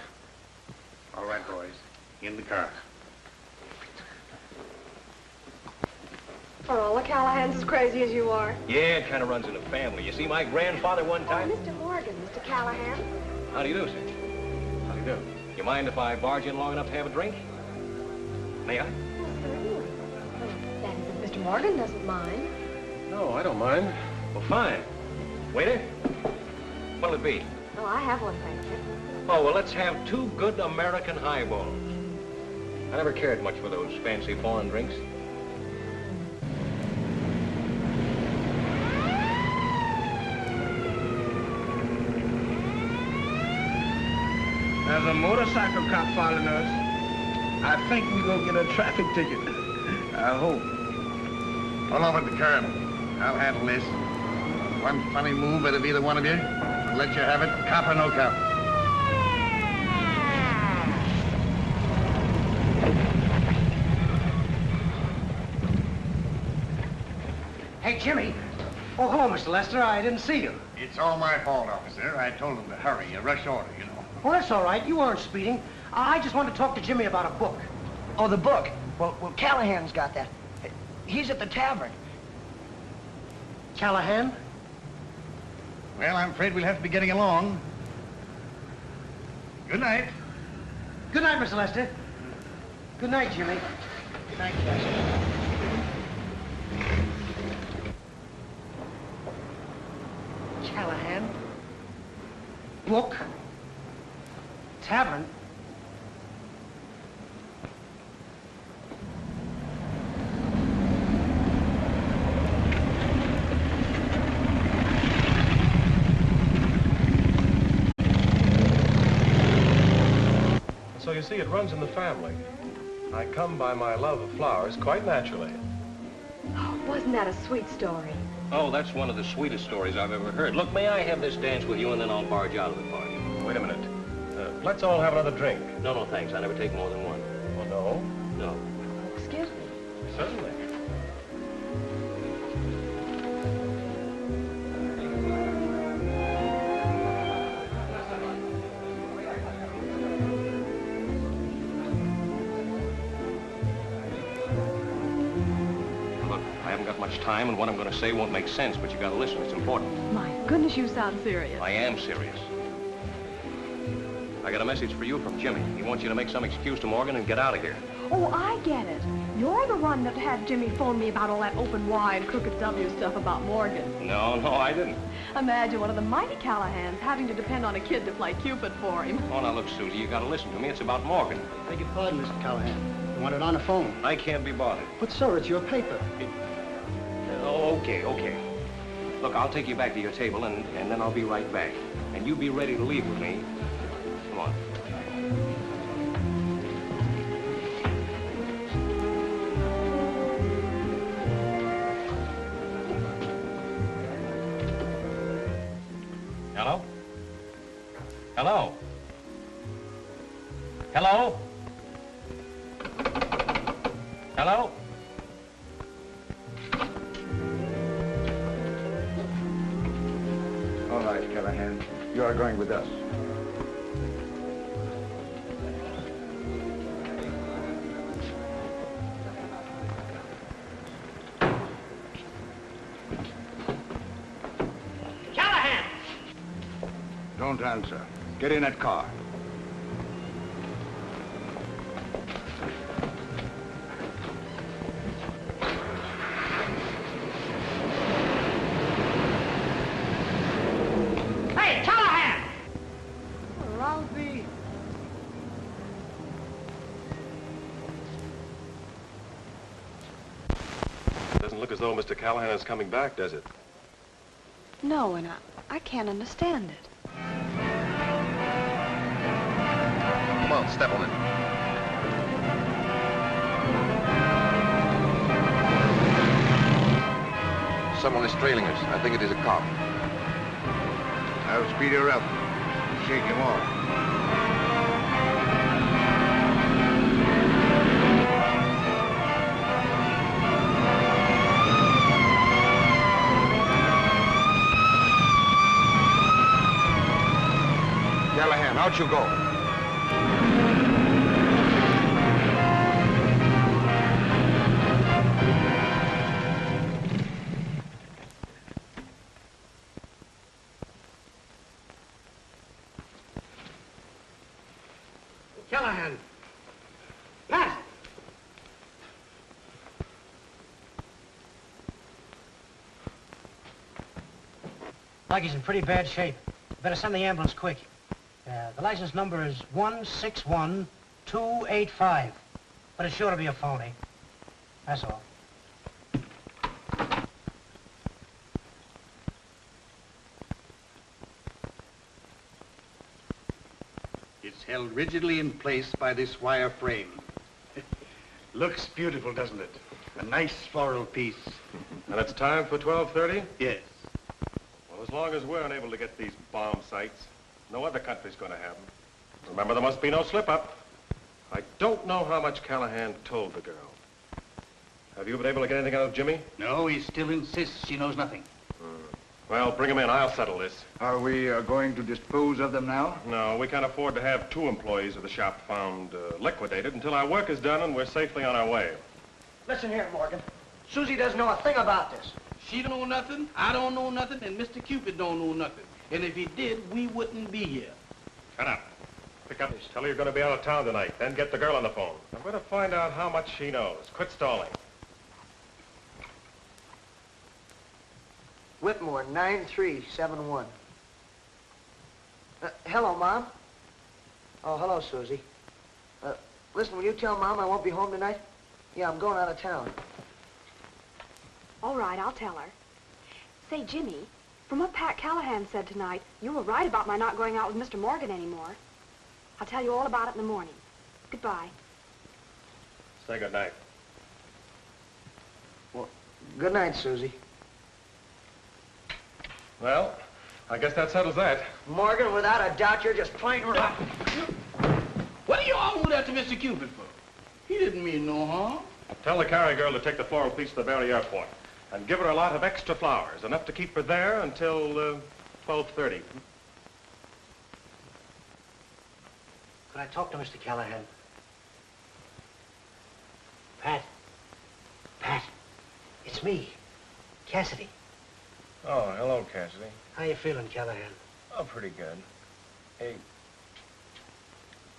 All right, boys. In the car. Are all the Callahans as crazy as you are? Yeah, it kind of runs in the family. You see, my grandfather one time... Oh, Mr. Morgan, Mr. Callahan. How do you do, sir? How do you do? You mind if I barge in long enough to have a drink? May I? Certainly. That is, if Mr. Morgan doesn't mind. No, I don't mind. Well, fine. Waiter, what'll it be? Oh, I have one, thank you. Oh, well, let's have 2 good American highballs. I never cared much for those fancy foreign drinks. There's a motorcycle cop following us. I think we're gonna get a traffic ticket. I hope. Pull over at the curb. I'll handle this. One funny move out of either one of you. I'll let you have it, cop or no cop. Hey, Jimmy. Oh, hello, Mr. Lester. I didn't see you. It's all my fault, officer. I told him to hurry. A rush order, you know. Well, that's all right. You weren't speeding. I just wanted to talk to Jimmy about a book. Oh, the book. Well, Callahan's got that. He's at the tavern. Callahan? Well, I'm afraid we'll have to be getting along. Good night. Good night, Mr. Lester. Good night, Jimmy. Thank you, Lester. Callahan. Book. Tavern. So you see, it runs in the family. I come by my love of flowers quite naturally. Oh, wasn't that a sweet story? Oh, that's one of the sweetest stories I've ever heard. Look, may I have this dance with you and then I'll barge out of the party? Wait a minute. Let's all have another drink. No, no, thanks. I never take more than one. Oh, no? No. Excuse me. Certainly. Look, I haven't got much time, and what I'm going to say won't make sense, but you got to listen. It's important. My goodness, you sound serious. I am serious. I got a message for you from Jimmy. He wants you to make some excuse to Morgan and get out of here. Oh, I get it. You're the one that had Jimmy phone me about all that open Y and crooked W stuff about Morgan. No, I didn't. Imagine one of the mighty Callahans having to depend on a kid to play Cupid for him. Oh, now look, Susie, you got to listen to me. It's about Morgan. Beg your pardon, Mr. Callahan. You want it on the phone? I can't be bothered. But, sir, it's your paper. Oh, okay. Look, I'll take you back to your table, and then I'll be right back. And you be ready to leave with me. Come on. Hello? Hello? Hello? Hello? All right, Callahan. You are going with us. Callahan! Don't answer. Get in that car. Doesn't look as though Mr. Callahan is coming back, does it? No, and I can't understand it. Come on, step on it. Someone is trailing us. I think it is a cop. I'll speed her up. Shake him off. Callahan, out you go. Callahan! Pat! Like he's in pretty bad shape. Better send the ambulance quick. The license number is 161285. But it's sure to be a phony. That's all. It's held rigidly in place by this wire frame. Looks beautiful, doesn't it? A nice floral piece. And it's time for 12:30? Yes. Well, as long as we're unable to get these bomb sites, no other country's going to have them. Remember, there must be no slip-up. I don't know how much Callahan told the girl. Have you been able to get anything out of Jimmy? No, he still insists she knows nothing. Well, bring him in. I'll settle this. Are we going to dispose of them now? No, we can't afford to have 2 employees of the shop found liquidated until our work is done and we're safely on our way. Listen here, Morgan. Susie doesn't know a thing about this. She don't know nothing, I don't know nothing, and Mr. Cupid don't know nothing. And if he did, we wouldn't be here. Shut up. Pick up. Tell her you're going to be out of town tonight. Then get the girl on the phone. I'm going to find out how much she knows. Quit stalling. Whitmore, 9371. Hello, Mom. Oh, hello, Susie. Listen, will you tell Mom I won't be home tonight? Yeah, I'm going out of town. All right, I'll tell her. Say, Jimmy, from what Pat Callahan said tonight, you were right about my not going out with Mr. Morgan anymore. I'll tell you all about it in the morning. Goodbye. Say good night. Well, good night, Susie. Well, I guess that settles that. Morgan, without a doubt, you're just plain rough. What are you all with that to Mr. Cupid for? He didn't mean no harm. Tell the carrier girl to take the floral piece to the Barry Airport and give her a lot of extra flowers, enough to keep her there until 12:30. Could I talk to Mr. Callahan? Pat. Pat. It's me. Cassidy. Oh, hello, Cassidy. How you feeling, Callahan? Oh, pretty good. Hey,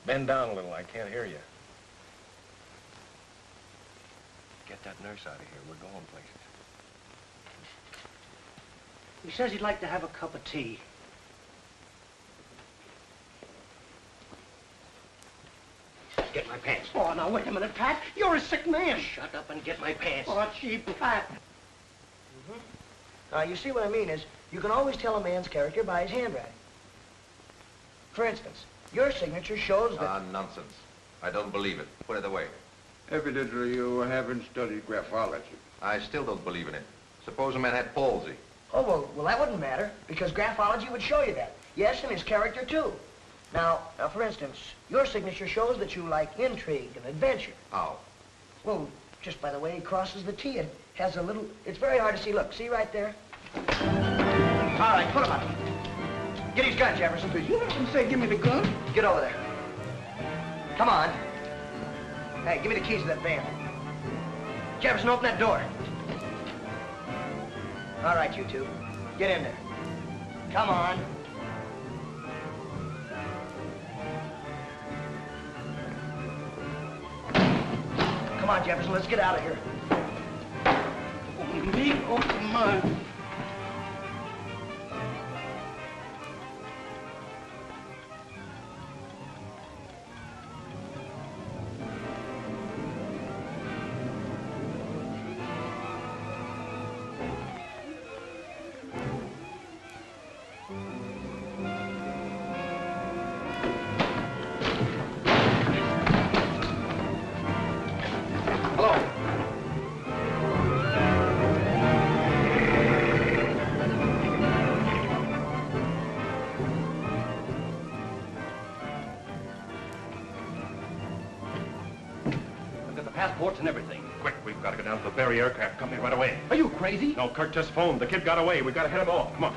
bend down a little. I can't hear you. Get that nurse out of here. We're going places. He says he'd like to have a cup of tea. Get my pants. Oh, now, wait a minute, Pat. You're a sick man. Shut up and get my pants. Oh, gee, Pat. You see what I mean is, you can always tell a man's character by his handwriting. For instance, your signature shows that... Nonsense. I don't believe it. Put it away. Evidently, you haven't studied graphology. I still don't believe in it. Suppose a man had palsy. Oh, well, that wouldn't matter, because graphology would show you that. Yes, and his character, too. Now, for instance, your signature shows that you like intrigue and adventure. How? Well, just by the way he crosses the T, it has a little... It's very hard to see. Look, see right there? All right, put him up. Get his gun, Jefferson. Did you hear him say, give me the gun? Get over there. Come on. Hey, give me the keys to that van. Jefferson, open that door. All right, you two. Get in there. Come on. Come on, Jefferson, let's get out of here. Oh, me? Oh, my. passports and everything. Quick, we've got to go down to the Berry Aircraft Company right away. Are you crazy? No, Kurt just phoned. The kid got away. We've got to head him off. Come on.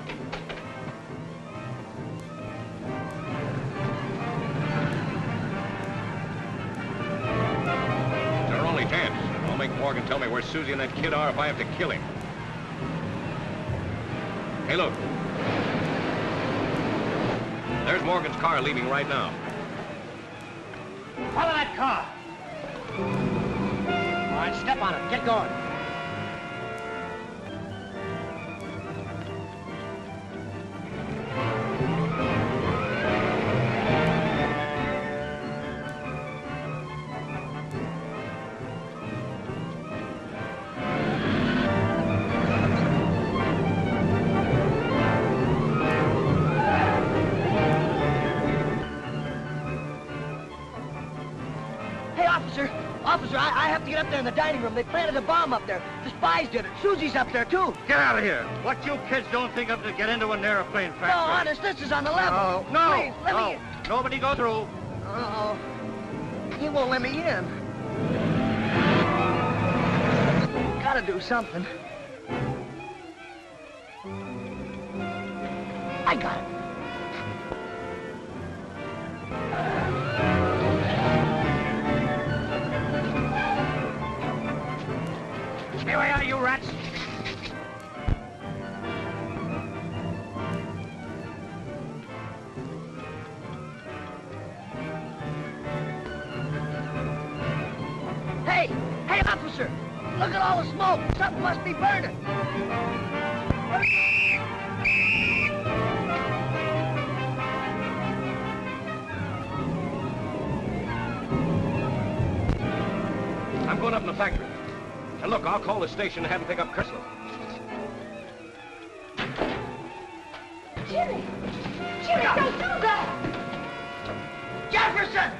It's our only chance. I'll make Morgan tell me where Susie and that kid are if I have to kill him. Hey, look. There's Morgan's car leaving right now. Follow that car. All right, step on it. Get going. Officer, I have to get up there in the dining room. They planted a bomb up there. The spies did it. Susie's up there, too. Get out of here. What you kids don't think of to get into an airplane factory. No, honest, this is on the level. No, Please, let me in. Nobody go through. Uh-oh. He won't let me in. Gotta do something. I got it. Stay away, are you rats? Hey! Hey, officer! Look at all the smoke! Something must be burning! I'm going up in the factory. And look, I'll call the station and have them pick up Crystal. Jimmy! Jimmy, don't do that! Jefferson!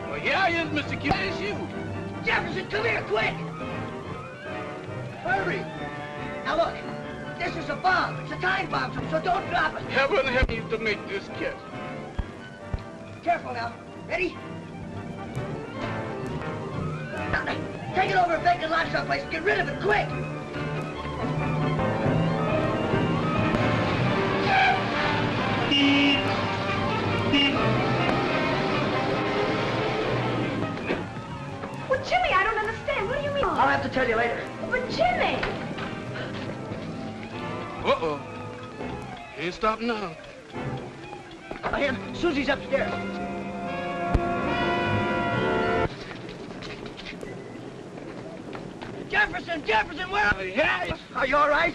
Well, yeah, yes, Mr. Q. It's you. Jefferson, come here, quick! Hurry! Now look, this is a bomb. It's a time bomb, so don't drop it. Heaven help you to make this kid. Careful now. Ready? Now, take it over and vacant lot someplace and get rid of it, quick! Well, Jimmy, I don't understand. What do you mean? I'll have to tell you later. But Jimmy! Uh-oh. Ain't stopping now. Here, Susie's upstairs. Jefferson, where are you? Are you all right?